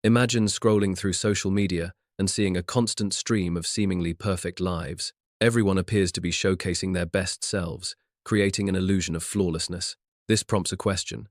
Imagine scrolling through social media and seeing a constant stream of seemingly perfect lives. Everyone appears to be showcasing their best selves, creating an illusion of flawlessness. This prompts a question.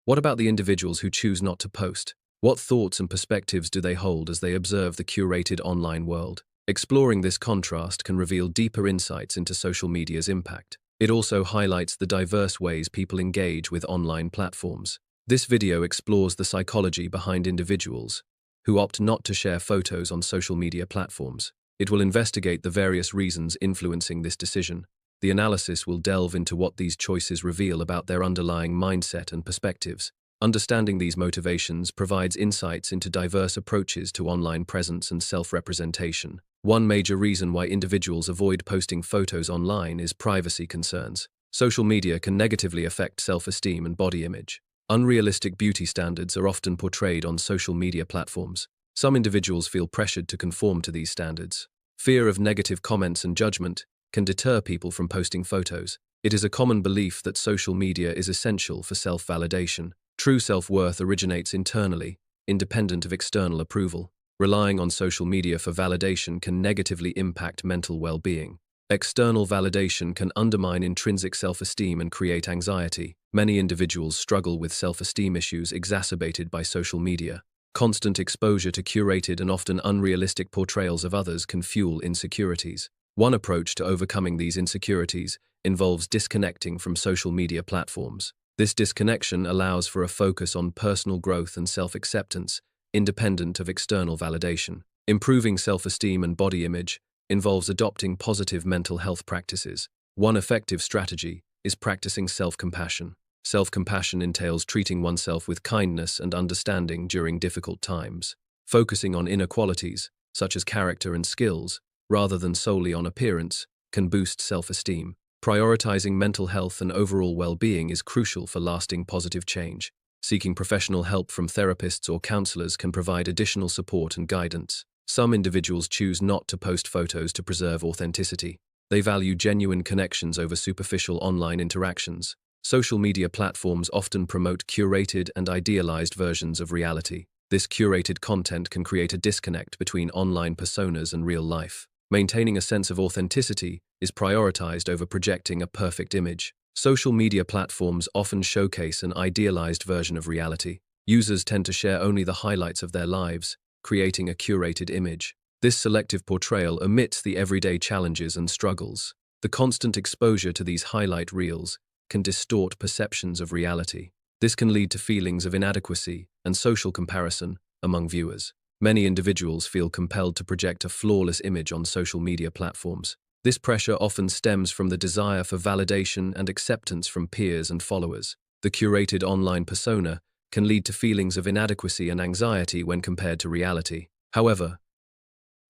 What about the individuals who choose not to post? What thoughts and perspectives do they hold as they observe the curated online world? Exploring this contrast can reveal deeper insights into social media's impact. It also highlights the diverse ways people engage with online platforms. This video explores the psychology behind individuals who opt not to share photos on social media platforms. It will investigate the various reasons influencing this decision. The analysis will delve into what these choices reveal about their underlying mindset and perspectives. Understanding these motivations provides insights into diverse approaches to online presence and self-representation. One major reason why individuals avoid posting photos online is privacy concerns. Social media can negatively affect self-esteem and body image. Unrealistic beauty standards are often portrayed on social media platforms. Some individuals feel pressured to conform to these standards. Fear of negative comments and judgment can deter people from posting photos. It is a common belief that social media is essential for self-validation. True self-worth originates internally, independent of external approval. Relying on social media for validation can negatively impact mental well-being. External validation can undermine intrinsic self-esteem and create anxiety. Many individuals struggle with self-esteem issues exacerbated by social media. Constant exposure to curated and often unrealistic portrayals of others can fuel insecurities. One approach to overcoming these insecurities involves disconnecting from social media platforms. This disconnection allows for a focus on personal growth and self-acceptance, independent of external validation. Improving self-esteem and body image involves adopting positive mental health practices. One effective strategy is practicing self-compassion. Self-compassion entails treating oneself with kindness and understanding during difficult times. Focusing on inner qualities, such as character and skills, rather than solely on appearance, can boost self-esteem. Prioritizing mental health and overall well-being is crucial for lasting positive change. Seeking professional help from therapists or counselors can provide additional support and guidance. Some individuals choose not to post photos to preserve authenticity. They value genuine connections over superficial online interactions. Social media platforms often promote curated and idealized versions of reality. This curated content can create a disconnect between online personas and real life. Maintaining a sense of authenticity is prioritized over projecting a perfect image. Social media platforms often showcase an idealized version of reality. Users tend to share only the highlights of their lives, creating a curated image. This selective portrayal omits the everyday challenges and struggles. The constant exposure to these highlight reels can distort perceptions of reality. This can lead to feelings of inadequacy and social comparison among viewers. Many individuals feel compelled to project a flawless image on social media platforms. This pressure often stems from the desire for validation and acceptance from peers and followers. The curated online persona can lead to feelings of inadequacy and anxiety when compared to reality. However,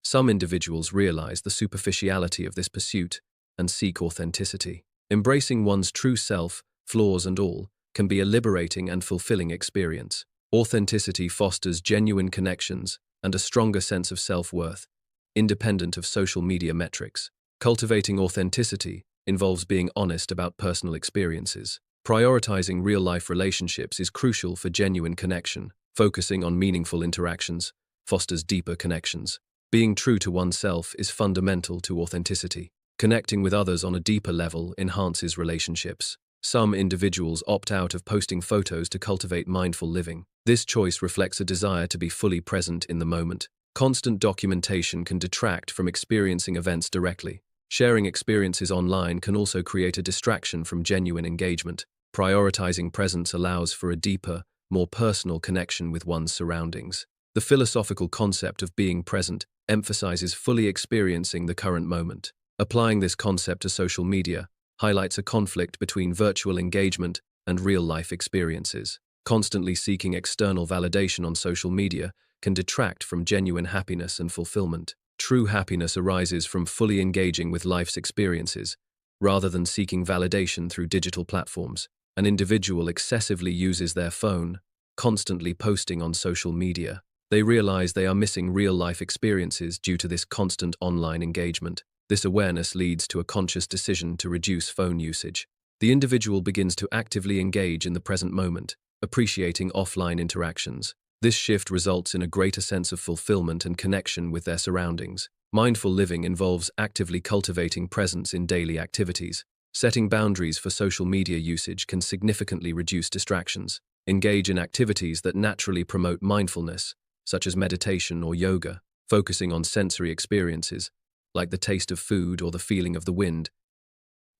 some individuals realize the superficiality of this pursuit and seek authenticity. Embracing one's true self, flaws and all, can be a liberating and fulfilling experience. Authenticity fosters genuine connections and a stronger sense of self-worth, independent of social media metrics. Cultivating authenticity involves being honest about personal experiences. Prioritizing real-life relationships is crucial for genuine connection. Focusing on meaningful interactions fosters deeper connections. Being true to oneself is fundamental to authenticity. Connecting with others on a deeper level enhances relationships. Some individuals opt out of posting photos to cultivate mindful living. This choice reflects a desire to be fully present in the moment. Constant documentation can detract from experiencing events directly. Sharing experiences online can also create a distraction from genuine engagement. Prioritizing presence allows for a deeper, more personal connection with one's surroundings. The philosophical concept of being present emphasizes fully experiencing the current moment. Applying this concept to social media highlights a conflict between virtual engagement and real-life experiences. Constantly seeking external validation on social media can detract from genuine happiness and fulfillment. True happiness arises from fully engaging with life's experiences, rather than seeking validation through digital platforms. An individual excessively uses their phone, constantly posting on social media. They realize they are missing real-life experiences due to this constant online engagement. This awareness leads to a conscious decision to reduce phone usage. The individual begins to actively engage in the present moment, appreciating offline interactions. This shift results in a greater sense of fulfillment and connection with their surroundings. Mindful living involves actively cultivating presence in daily activities. Setting boundaries for social media usage can significantly reduce distractions. Engage in activities that naturally promote mindfulness, such as meditation or yoga, focusing on sensory experiences, like the taste of food or the feeling of the wind,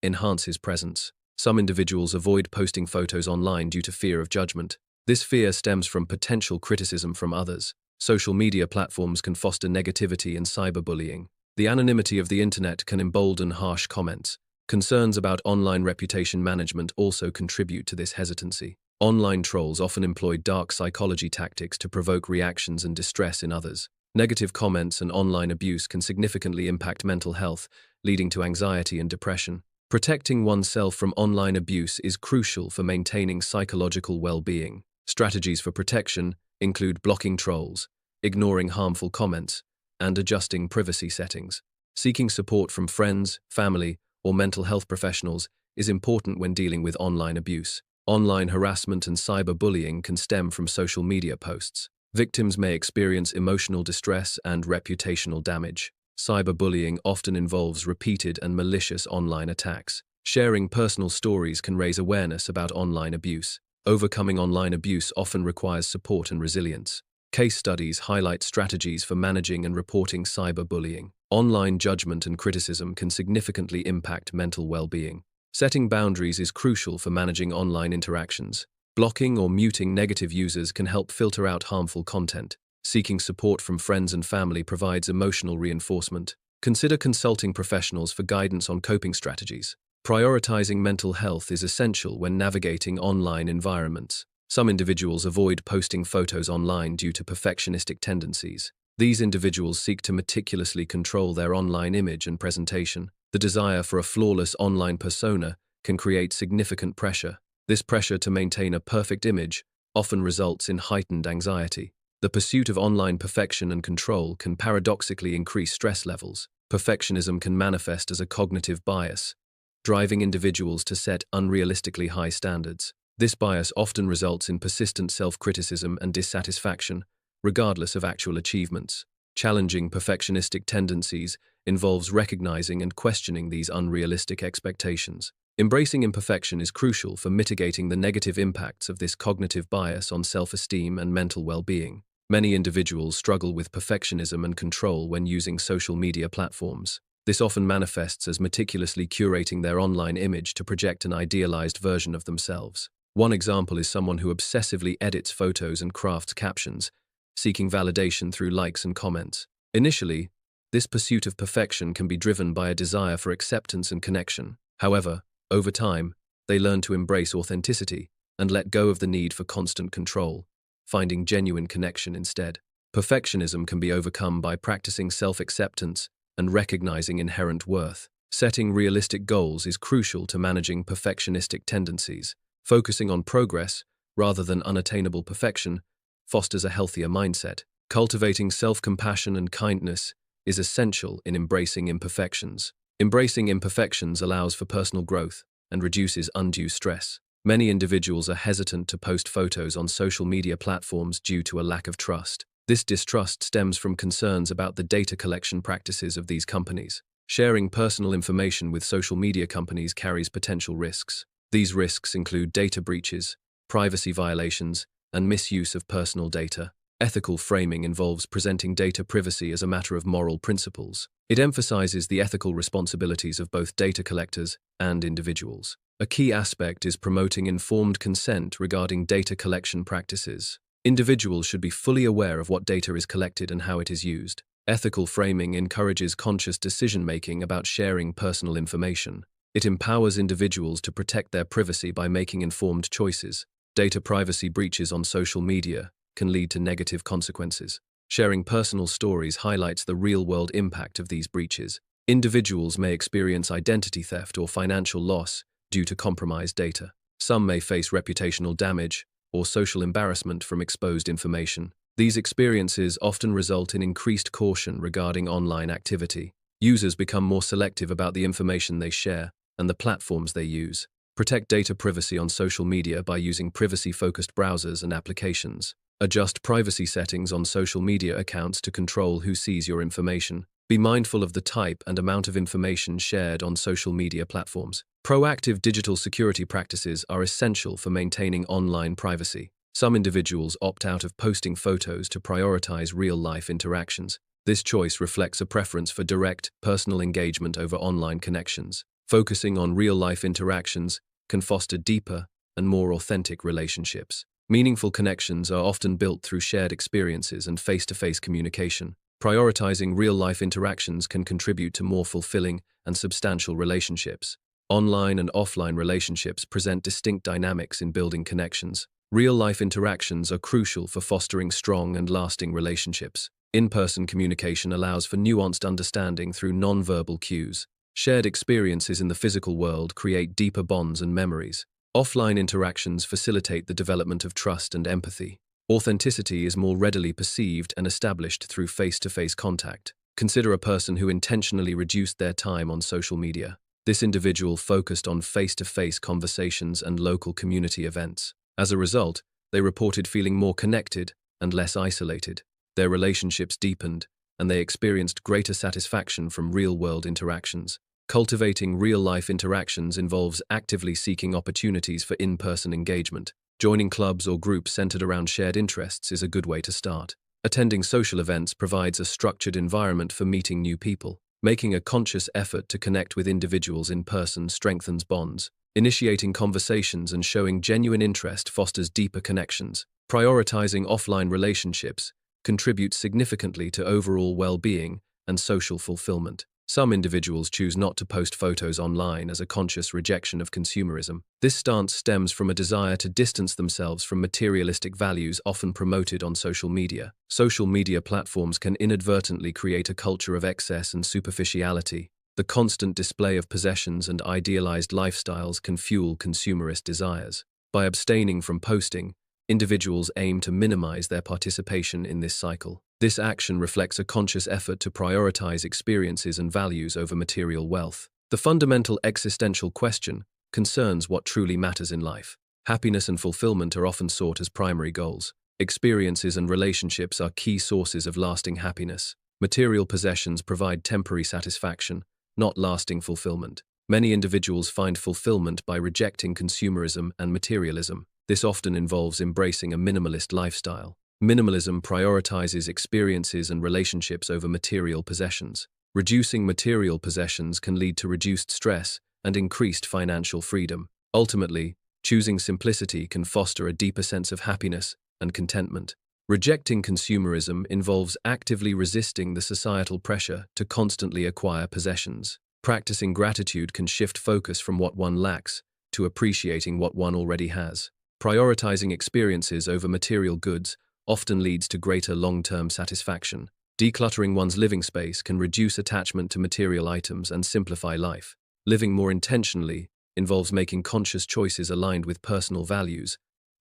enhances presence. Some individuals avoid posting photos online due to fear of judgment. This fear stems from potential criticism from others. Social media platforms can foster negativity and cyberbullying. The anonymity of the internet can embolden harsh comments. Concerns about online reputation management also contribute to this hesitancy. Online trolls often employ dark psychology tactics to provoke reactions and distress in others. Negative comments and online abuse can significantly impact mental health, leading to anxiety and depression. Protecting oneself from online abuse is crucial for maintaining psychological well-being. Strategies for protection include blocking trolls, ignoring harmful comments, and adjusting privacy settings. Seeking support from friends, family, or mental health professionals is important when dealing with online abuse. Online harassment and cyberbullying can stem from social media posts. Victims may experience emotional distress and reputational damage. Cyberbullying often involves repeated and malicious online attacks. Sharing personal stories can raise awareness about online abuse. Overcoming online abuse often requires support and resilience. Case studies highlight strategies for managing and reporting cyberbullying. Online judgment and criticism can significantly impact mental well-being. Setting boundaries is crucial for managing online interactions. Blocking or muting negative users can help filter out harmful content. Seeking support from friends and family provides emotional reinforcement. Consider consulting professionals for guidance on coping strategies. Prioritizing mental health is essential when navigating online environments. Some individuals avoid posting photos online due to perfectionistic tendencies. These individuals seek to meticulously control their online image and presentation. The desire for a flawless online persona can create significant pressure. This pressure to maintain a perfect image often results in heightened anxiety. The pursuit of online perfection and control can paradoxically increase stress levels. Perfectionism can manifest as a cognitive bias, driving individuals to set unrealistically high standards. This bias often results in persistent self-criticism and dissatisfaction, regardless of actual achievements. Challenging perfectionistic tendencies involves recognizing and questioning these unrealistic expectations. Embracing imperfection is crucial for mitigating the negative impacts of this cognitive bias on self-esteem and mental well-being. Many individuals struggle with perfectionism and control when using social media platforms. This often manifests as meticulously curating their online image to project an idealized version of themselves. One example is someone who obsessively edits photos and crafts captions, seeking validation through likes and comments. Initially, this pursuit of perfection can be driven by a desire for acceptance and connection. However, over time, they learn to embrace authenticity and let go of the need for constant control, finding genuine connection instead. Perfectionism can be overcome by practicing self-acceptance and recognizing inherent worth. Setting realistic goals is crucial to managing perfectionistic tendencies. Focusing on progress, rather than unattainable perfection, fosters a healthier mindset. Cultivating self-compassion and kindness is essential in embracing imperfections. Embracing imperfections allows for personal growth and reduces undue stress. Many individuals are hesitant to post photos on social media platforms due to a lack of trust. This distrust stems from concerns about the data collection practices of these companies. Sharing personal information with social media companies carries potential risks. These risks include data breaches, privacy violations, and misuse of personal data. Ethical framing involves presenting data privacy as a matter of moral principles. It emphasizes the ethical responsibilities of both data collectors and individuals. A key aspect is promoting informed consent regarding data collection practices. Individuals should be fully aware of what data is collected and how it is used. Ethical framing encourages conscious decision-making about sharing personal information. It empowers individuals to protect their privacy by making informed choices. Data privacy breaches on social media can lead to negative consequences. Sharing personal stories highlights the real-world impact of these breaches. Individuals may experience identity theft or financial loss due to compromised data. Some may face reputational damage or social embarrassment from exposed information. These experiences often result in increased caution regarding online activity. Users become more selective about the information they share and the platforms they use. Protect data privacy on social media by using privacy-focused browsers and applications. Adjust privacy settings on social media accounts to control who sees your information. Be mindful of the type and amount of information shared on social media platforms. Proactive digital security practices are essential for maintaining online privacy. Some individuals opt out of posting photos to prioritize real-life interactions. This choice reflects a preference for direct, personal engagement over online connections. Focusing on real-life interactions can foster deeper and more authentic relationships. Meaningful connections are often built through shared experiences and face-to-face communication. Prioritizing real-life interactions can contribute to more fulfilling and substantial relationships. Online and offline relationships present distinct dynamics in building connections. Real-life interactions are crucial for fostering strong and lasting relationships. In-person communication allows for nuanced understanding through non-verbal cues. Shared experiences in the physical world create deeper bonds and memories. Offline interactions facilitate the development of trust and empathy. Authenticity is more readily perceived and established through face-to-face contact. Consider a person who intentionally reduced their time on social media. This individual focused on face-to-face conversations and local community events. As a result, they reported feeling more connected and less isolated. Their relationships deepened, and they experienced greater satisfaction from real-world interactions. Cultivating real-life interactions involves actively seeking opportunities for in-person engagement. Joining clubs or groups centered around shared interests is a good way to start. Attending social events provides a structured environment for meeting new people. Making a conscious effort to connect with individuals in person strengthens bonds. Initiating conversations and showing genuine interest fosters deeper connections. Prioritizing offline relationships contributes significantly to overall well-being and social fulfillment. Some individuals choose not to post photos online as a conscious rejection of consumerism. This stance stems from a desire to distance themselves from materialistic values often promoted on social media. Social media platforms can inadvertently create a culture of excess and superficiality. The constant display of possessions and idealized lifestyles can fuel consumerist desires. By abstaining from posting, individuals aim to minimize their participation in this cycle. This action reflects a conscious effort to prioritize experiences and values over material wealth. The fundamental existential question concerns what truly matters in life. Happiness and fulfillment are often sought as primary goals. Experiences and relationships are key sources of lasting happiness. Material possessions provide temporary satisfaction, not lasting fulfillment. Many individuals find fulfillment by rejecting consumerism and materialism. This often involves embracing a minimalist lifestyle. Minimalism prioritizes experiences and relationships over material possessions. Reducing material possessions can lead to reduced stress and increased financial freedom. Ultimately, choosing simplicity can foster a deeper sense of happiness and contentment. Rejecting consumerism involves actively resisting the societal pressure to constantly acquire possessions. Practicing gratitude can shift focus from what one lacks to appreciating what one already has. Prioritizing experiences over material goods often leads to greater long-term satisfaction. Decluttering one's living space can reduce attachment to material items and simplify life. Living more intentionally involves making conscious choices aligned with personal values,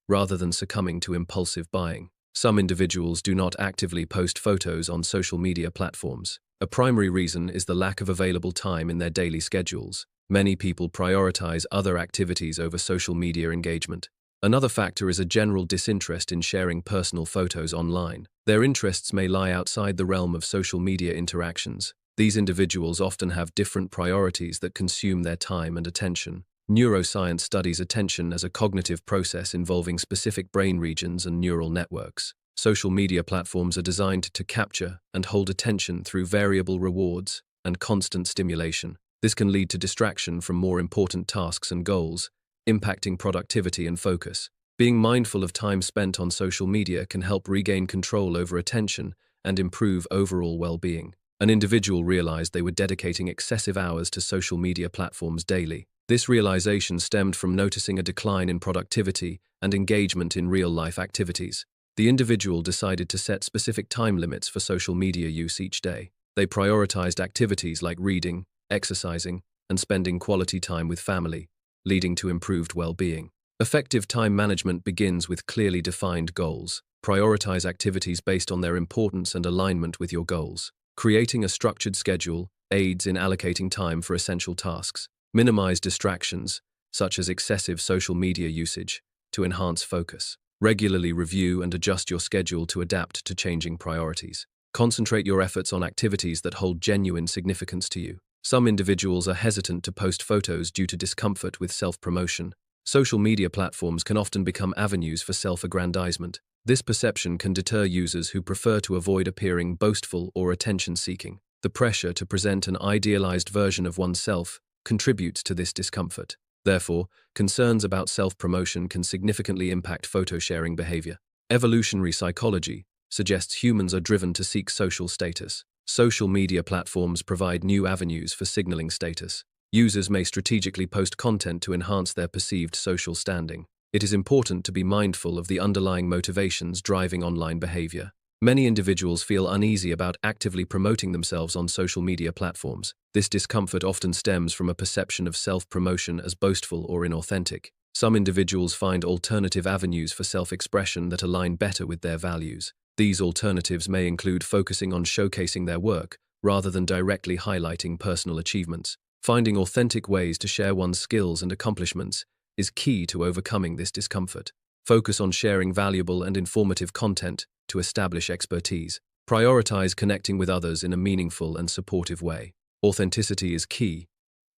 rather than succumbing to impulsive buying. Some individuals do not actively post photos on social media platforms. A primary reason is the lack of available time in their daily schedules. Many people prioritize other activities over social media engagement. Another factor is a general disinterest in sharing personal photos online. Their interests may lie outside the realm of social media interactions. These individuals often have different priorities that consume their time and attention. Neuroscience studies attention as a cognitive process involving specific brain regions and neural networks. Social media platforms are designed to capture and hold attention through variable rewards and constant stimulation. This can lead to distraction from more important tasks and goals, impacting productivity and focus. Being mindful of time spent on social media can help regain control over attention and improve overall well-being. An individual realized they were dedicating excessive hours to social media platforms daily. This realization stemmed from noticing a decline in productivity and engagement in real-life activities. The individual decided to set specific time limits for social media use each day. They prioritized activities like reading, exercising, and spending quality time with family, leading to improved well-being. Effective time management begins with clearly defined goals. Prioritize activities based on their importance and alignment with your goals. Creating a structured schedule aids in allocating time for essential tasks. Minimize distractions, such as excessive social media usage, to enhance focus. Regularly review and adjust your schedule to adapt to changing priorities. Concentrate your efforts on activities that hold genuine significance to you. Some individuals are hesitant to post photos due to discomfort with self-promotion. Social media platforms can often become avenues for self-aggrandizement. This perception can deter users who prefer to avoid appearing boastful or attention-seeking. The pressure to present an idealized version of oneself contributes to this discomfort. Therefore, concerns about self-promotion can significantly impact photo-sharing behavior. Evolutionary psychology suggests humans are driven to seek social status. Social media platforms provide new avenues for signaling status. Users may strategically post content to enhance their perceived social standing. It is important to be mindful of the underlying motivations driving online behavior. Many individuals feel uneasy about actively promoting themselves on social media platforms. This discomfort often stems from a perception of self-promotion as boastful or inauthentic. Some individuals find alternative avenues for self-expression that align better with their values. These alternatives may include focusing on showcasing their work rather than directly highlighting personal achievements. Finding authentic ways to share one's skills and accomplishments is key to overcoming this discomfort. Focus on sharing valuable and informative content to establish expertise. Prioritize connecting with others in a meaningful and supportive way. Authenticity is key.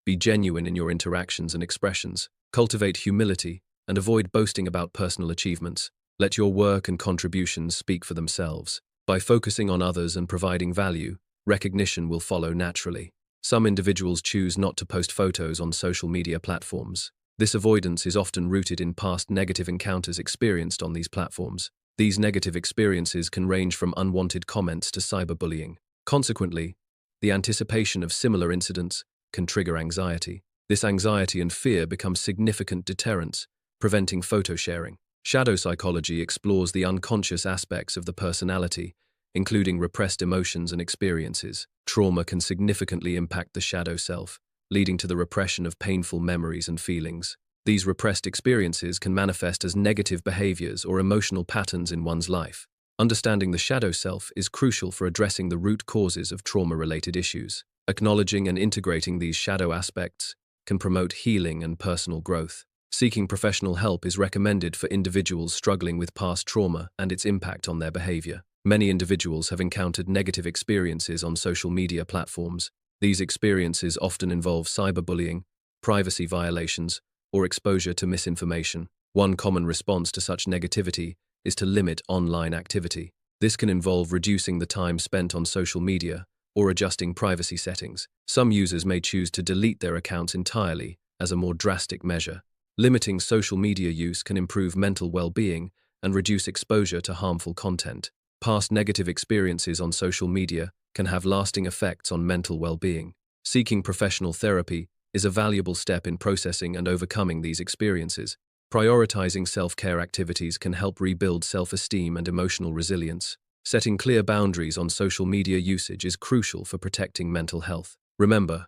Be genuine in your interactions and expressions. Cultivate humility and avoid boasting about personal achievements. Let your work and contributions speak for themselves. By focusing on others and providing value, recognition will follow naturally. Some individuals choose not to post photos on social media platforms. This avoidance is often rooted in past negative encounters experienced on these platforms. These negative experiences can range from unwanted comments to cyberbullying. Consequently, the anticipation of similar incidents can trigger anxiety. This anxiety and fear become significant deterrents, preventing photo sharing. Shadow psychology explores the unconscious aspects of the personality, including repressed emotions and experiences. Trauma can significantly impact the shadow self, leading to the repression of painful memories and feelings. These repressed experiences can manifest as negative behaviors or emotional patterns in one's life. Understanding the shadow self is crucial for addressing the root causes of trauma-related issues. Acknowledging and integrating these shadow aspects can promote healing and personal growth. Seeking professional help is recommended for individuals struggling with past trauma and its impact on their behavior. Many individuals have encountered negative experiences on social media platforms. These experiences often involve cyberbullying, privacy violations, or exposure to misinformation. One common response to such negativity is to limit online activity. This can involve reducing the time spent on social media or adjusting privacy settings. Some users may choose to delete their accounts entirely as a more drastic measure. Limiting social media use can improve mental well-being and reduce exposure to harmful content. Past negative experiences on social media can have lasting effects on mental well-being. Seeking professional therapy is a valuable step in processing and overcoming these experiences. Prioritizing self-care activities can help rebuild self-esteem and emotional resilience. Setting clear boundaries on social media usage is crucial for protecting mental health. Remember,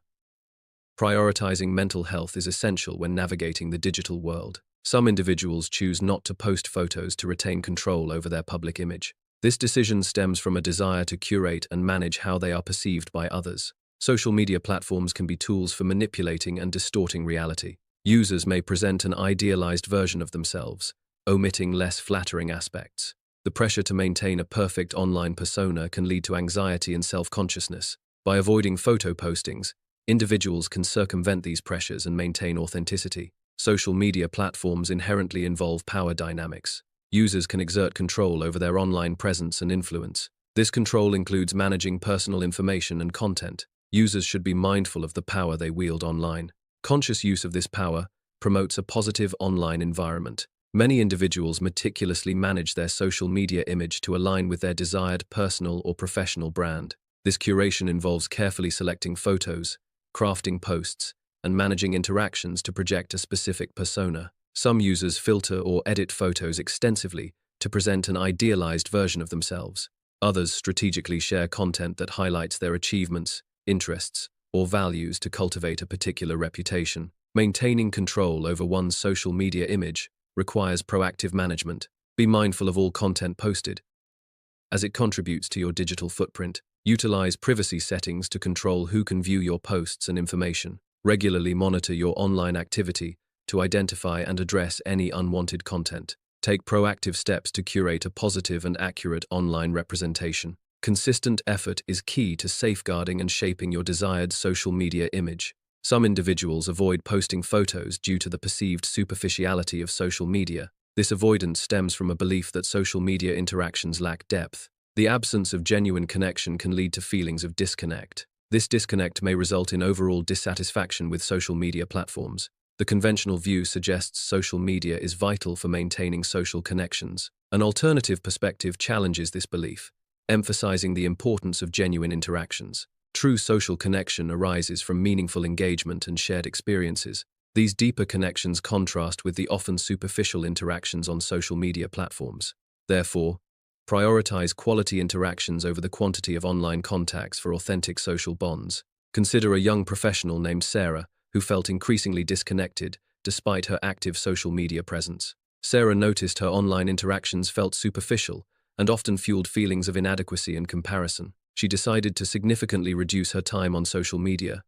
prioritizing mental health is essential when navigating the digital world. Some individuals choose not to post photos to retain control over their public image. This decision stems from a desire to curate and manage how they are perceived by others. Social media platforms can be tools for manipulating and distorting reality. Users may present an idealized version of themselves, omitting less flattering aspects. The pressure to maintain a perfect online persona can lead to anxiety and self-consciousness. By avoiding photo postings, individuals can circumvent these pressures and maintain authenticity. Social media platforms inherently involve power dynamics. Users can exert control over their online presence and influence. This control includes managing personal information and content. Users should be mindful of the power they wield online. Conscious use of this power promotes a positive online environment. Many individuals meticulously manage their social media image to align with their desired personal or professional brand. This curation involves carefully selecting photos, crafting posts, and managing interactions to project a specific persona. Some users filter or edit photos extensively to present an idealized version of themselves. Others strategically share content that highlights their achievements, interests, or values to cultivate a particular reputation. Maintaining control over one's social media image requires proactive management. Be mindful of all content posted, as it contributes to your digital footprint. Utilize privacy settings to control who can view your posts and information. Regularly monitor your online activity to identify and address any unwanted content. Take proactive steps to curate a positive and accurate online representation. Consistent effort is key to safeguarding and shaping your desired social media image. Some individuals avoid posting photos due to the perceived superficiality of social media. This avoidance stems from a belief that social media interactions lack depth. The absence of genuine connection can lead to feelings of disconnect. This disconnect may result in overall dissatisfaction with social media platforms. The conventional view suggests social media is vital for maintaining social connections. An alternative perspective challenges this belief, emphasizing the importance of genuine interactions. True social connection arises from meaningful engagement and shared experiences. These deeper connections contrast with the often superficial interactions on social media platforms. Therefore, prioritize quality interactions over the quantity of online contacts for authentic social bonds. Consider a young professional named Sarah, who felt increasingly disconnected despite her active social media presence. Sarah noticed her online interactions felt superficial and often fueled feelings of inadequacy and comparison. She decided to significantly reduce her time on social media,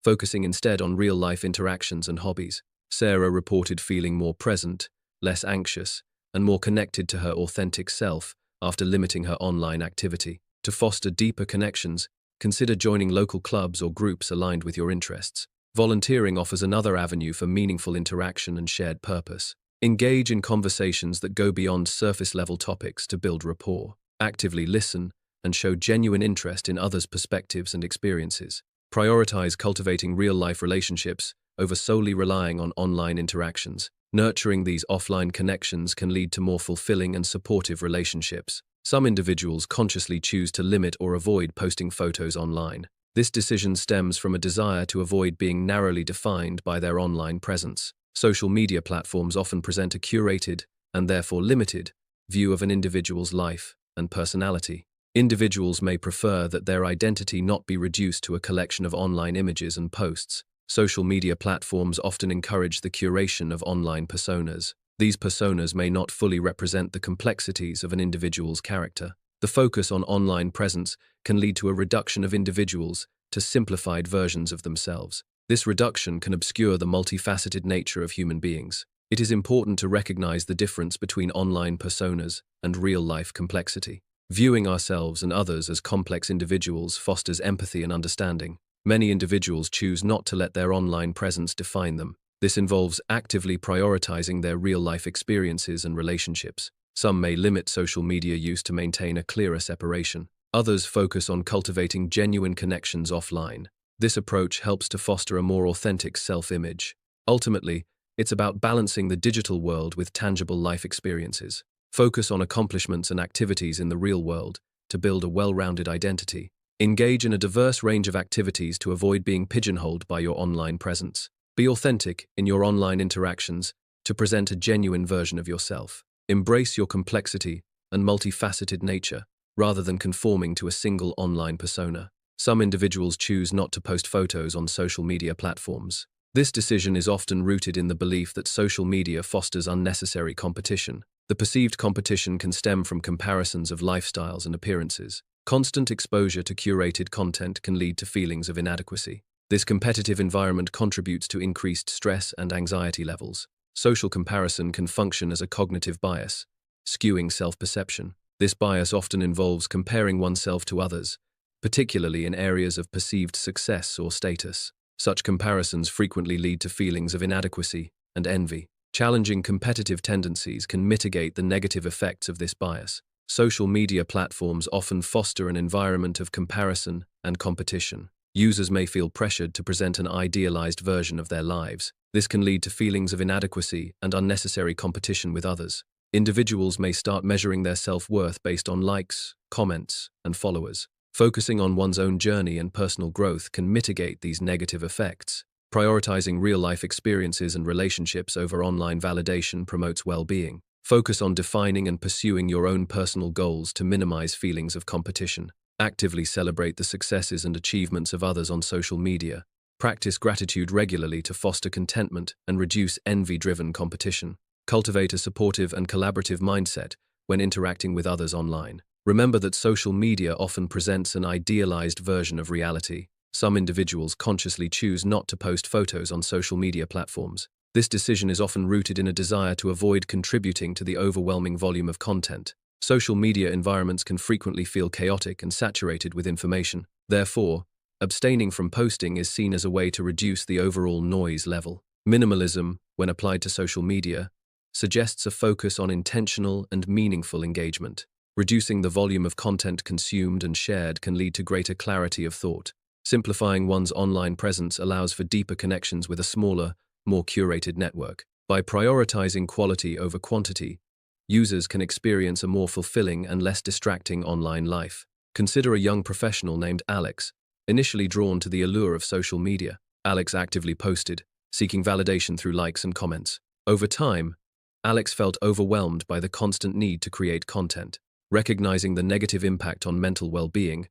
focusing instead on real-life interactions and hobbies. Sarah reported feeling more present, less anxious, and more connected to her authentic self after limiting her online activity. To foster deeper connections, consider joining local clubs or groups aligned with your interests. Volunteering offers another avenue for meaningful interaction and shared purpose. Engage in conversations that go beyond surface-level topics to build rapport. Actively listen and show genuine interest in others' perspectives and experiences. Prioritize cultivating real-life relationships over solely relying on online interactions. Nurturing these offline connections can lead to more fulfilling and supportive relationships. Some individuals consciously choose to limit or avoid posting photos online. This decision stems from a desire to avoid being narrowly defined by their online presence. Social media platforms often present a curated, and therefore limited, view of an individual's life and personality. Individuals may prefer that their identity not be reduced to a collection of online images and posts. Social media platforms often encourage the curation of online personas. These personas may not fully represent the complexities of an individual's character. The focus on online presence can lead to a reduction of individuals to simplified versions of themselves. This reduction can obscure the multifaceted nature of human beings. It is important to recognize the difference between online personas and real-life complexity. Viewing ourselves and others as complex individuals fosters empathy and understanding. Many individuals choose not to let their online presence define them. This involves actively prioritizing their real-life experiences and relationships. Some may limit social media use to maintain a clearer separation. Others focus on cultivating genuine connections offline. This approach helps to foster a more authentic self-image. Ultimately, it's about balancing the digital world with tangible life experiences. Focus on accomplishments and activities in the real world to build a well-rounded identity. Engage in a diverse range of activities to avoid being pigeonholed by your online presence. Be authentic in your online interactions to present a genuine version of yourself. Embrace your complexity and multifaceted nature rather than conforming to a single online persona. Some individuals choose not to post photos on social media platforms. This decision is often rooted in the belief that social media fosters unnecessary competition. The perceived competition can stem from comparisons of lifestyles and appearances. Constant exposure to curated content can lead to feelings of inadequacy. This competitive environment contributes to increased stress and anxiety levels. Social comparison can function as a cognitive bias, skewing self-perception. This bias often involves comparing oneself to others, particularly in areas of perceived success or status. Such comparisons frequently lead to feelings of inadequacy and envy. Challenging competitive tendencies can mitigate the negative effects of this bias. Social media platforms often foster an environment of comparison and competition. Users may feel pressured to present an idealized version of their lives. This can lead to feelings of inadequacy and unnecessary competition with others. Individuals may start measuring their self-worth based on likes, comments, and followers. Focusing on one's own journey and personal growth can mitigate these negative effects. Prioritizing real-life experiences and relationships over online validation promotes well-being. Focus on defining and pursuing your own personal goals to minimize feelings of competition. Actively celebrate the successes and achievements of others on social media. Practice gratitude regularly to foster contentment and reduce envy-driven competition. Cultivate a supportive and collaborative mindset when interacting with others online. Remember that social media often presents an idealized version of reality. Some individuals consciously choose not to post photos on social media platforms. This decision is often rooted in a desire to avoid contributing to the overwhelming volume of content. Social media environments can frequently feel chaotic and saturated with information. Therefore, abstaining from posting is seen as a way to reduce the overall noise level. Minimalism, when applied to social media, suggests a focus on intentional and meaningful engagement. Reducing the volume of content consumed and shared can lead to greater clarity of thought. Simplifying one's online presence allows for deeper connections with a smaller, more curated network. By prioritizing quality over quantity, users can experience a more fulfilling and less distracting online life. Consider a young professional named Alex, initially drawn to the allure of social media. Alex actively posted, seeking validation through likes and comments. Over time, Alex felt overwhelmed by the constant need to create content. Recognizing the negative impact on mental well-being,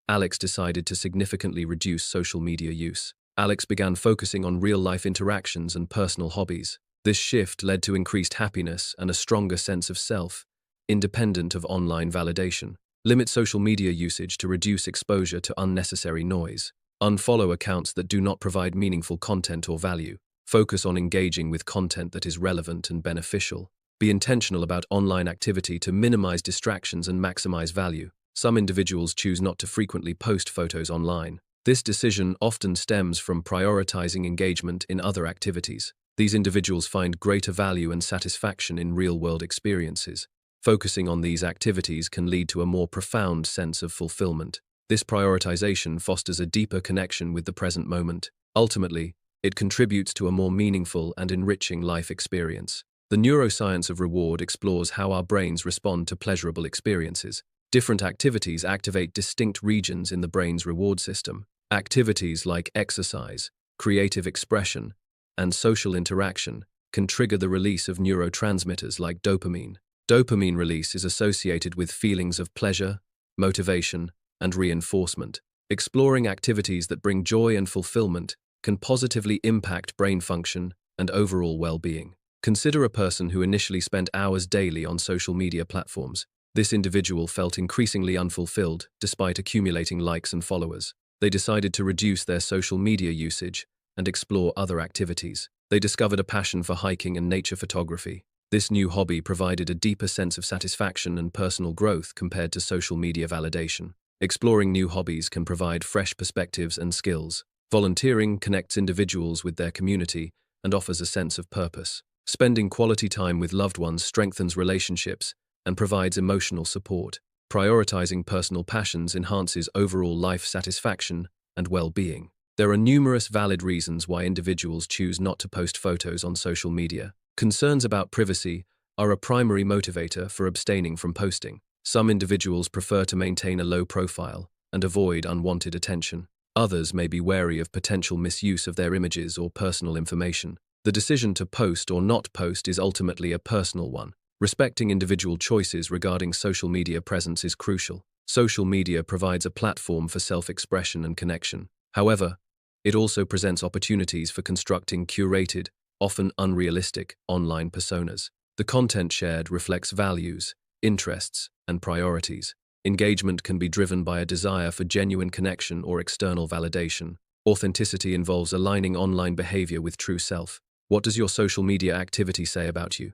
Alex decided to significantly reduce social media use. Alex began focusing on real-life interactions and personal hobbies. This shift led to increased happiness and a stronger sense of self, independent of online validation. Limit social media usage to reduce exposure to unnecessary noise. Unfollow accounts that do not provide meaningful content or value. Focus on engaging with content that is relevant and beneficial. Be intentional about online activity to minimize distractions and maximize value. Some individuals choose not to frequently post photos online. This decision often stems from prioritizing engagement in other activities. These individuals find greater value and satisfaction in real-world experiences. Focusing on these activities can lead to a more profound sense of fulfillment. This prioritization fosters a deeper connection with the present moment. Ultimately, it contributes to a more meaningful and enriching life experience. The neuroscience of reward explores how our brains respond to pleasurable experiences. Different activities activate distinct regions in the brain's reward system. Activities like exercise, creative expression, and social interaction can trigger the release of neurotransmitters like dopamine. Dopamine release is associated with feelings of pleasure, motivation, and reinforcement. Exploring activities that bring joy and fulfillment can positively impact brain function and overall well-being. Consider a person who initially spent hours daily on social media platforms. This individual felt increasingly unfulfilled despite accumulating likes and followers. They decided to reduce their social media usage and explore other activities. They discovered a passion for hiking and nature photography. This new hobby provided a deeper sense of satisfaction and personal growth compared to social media validation. Exploring new hobbies can provide fresh perspectives and skills. Volunteering connects individuals with their community and offers a sense of purpose. Spending quality time with loved ones strengthens relationships and provides emotional support. Prioritizing personal passions enhances overall life satisfaction and well-being. There are numerous valid reasons why individuals choose not to post photos on social media. Concerns about privacy are a primary motivator for abstaining from posting. Some individuals prefer to maintain a low profile and avoid unwanted attention. Others may be wary of potential misuse of their images or personal information. The decision to post or not post is ultimately a personal one. Respecting individual choices regarding social media presence is crucial. Social media provides a platform for self-expression and connection. However, it also presents opportunities for constructing curated, often unrealistic, online personas. The content shared reflects values, interests, and priorities. Engagement can be driven by a desire for genuine connection or external validation. Authenticity involves aligning online behavior with true self. What does your social media activity say about you?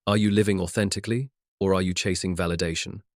Are you living authentically, or are you chasing validation?